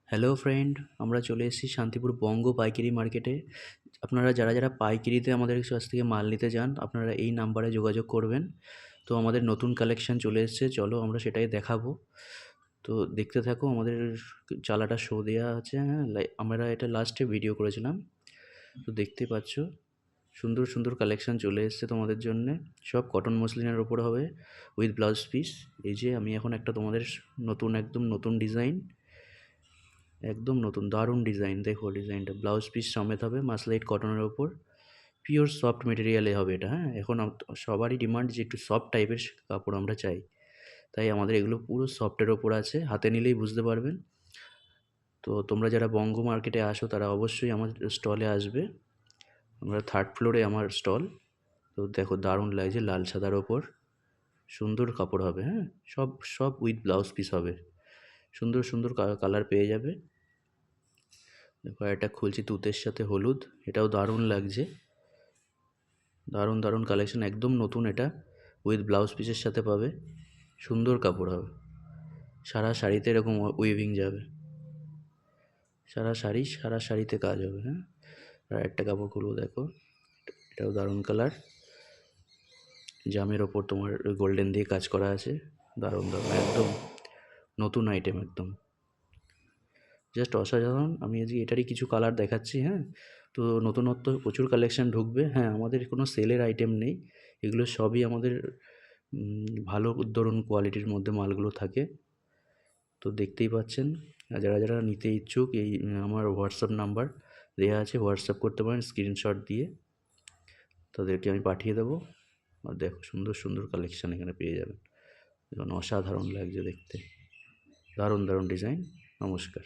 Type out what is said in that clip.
Hello friend, আমরা চলে এসেছি শান্তিপুর বঙ্গ পাইকারি মার্কেটে। আপনারা যারা যারা পাইকারিতে আমাদের কাছ থেকে মাল নিতে চান, আপনারা এই নাম্বারে যোগাযোগ করবেন। তো আমাদের নতুন কালেকশন চলে এসেছে, চলো আমরা সেটাই দেখাবো। তো দেখতে থাকো, আমাদের চালাটা শো দেওয়া আছে। হ্যাঁ, আমরা এটা লাস্টে ভিডিও করেছিলাম। তো দেখতে পাচ্ছ সুন্দর সুন্দর কালেকশন চলে এসেছে তোমাদের জন্যে। সব কটন মসলিনের ওপর হবে উইথ ব্লাউজ পিস। এই যে আমি এখন একটা তোমাদের নতুন, একদম নতুন ডিজাইন, একদম নতুন দারুণ ডিজাইন। দেখো ডিজাইনটা ব্লাউজ পিস সমেত হবে মাসলাইট কটনের ওপর, পিওর সফট মেটেরিয়ালে হবে এটা। হ্যাঁ, এখন সবারই ডিমান্ড যে একটু সফট টাইপের কাপড় আমরা চাই, তাই আমাদের এগুলো পুরো সফটের ওপর আছে, হাতে নিলেই বুঝতে পারবেন। তো তোমরা যারা বঙ্গ মার্কেটে আসো তারা অবশ্যই আমার স্টলে আসবে। আমরা 3rd ফ্লোরে আমার স্টল। তো দেখো দারুণ লাগছে লাল সাদার ওপর, সুন্দর কাপড় হবে। হ্যাঁ, সব সব উইথ ব্লাউজ পিস হবে, সুন্দর সুন্দর কালার পেয়ে যাবে। দেখো এটা খুলছি তুতের সাথে হলুদ, এটাও দারুণ লাগছে। দারুণ দারুণ কালেকশন, একদম নতুন এটা, উইথ ব্লাউজ পিসের সাথে পাবে। সুন্দর কাপড় হবে, সারা শাড়িতে এরকম উইভিং যাবে, সারা শাড়িতে কাজ হবে। হ্যাঁ, আর একটা কাপড় খুলবো, দেখো এটাও দারুণ কালার, জামের ওপর তোমার গোল্ডেন দিয়ে কাজ করা আছে। দারুণ দারুণ, একদম নতুন আইটেম, একদম জাস্ট অসাধারণ। আমি আজকে এটারই কিছু কালার দেখাচ্ছি। হ্যাঁ, তো নতুনত্ব প্রচুর কালেকশান ঢুকবে। হ্যাঁ, আমাদের কোনো সেলের আইটেম নেই, এগুলো সবই আমাদের ভালো ধরুন কোয়ালিটির মধ্যে মালগুলো থাকে। তো দেখতেই পাচ্ছেন, যারা যারা নিতে ইচ্ছুক এই আমার হোয়াটসঅ্যাপ নাম্বার দেওয়া আছে, হোয়াটসঅ্যাপ করতে পারেন স্ক্রিনশট দিয়ে, তাদেরকে আমি পাঠিয়ে দেবো। আর দেখো সুন্দর সুন্দর কালেকশান এখানে পেয়ে যাবেন, যেমন অসাধারণ লাগছে দেখতে, দারুণ দারুণ ডিজাইন। নমস্কার।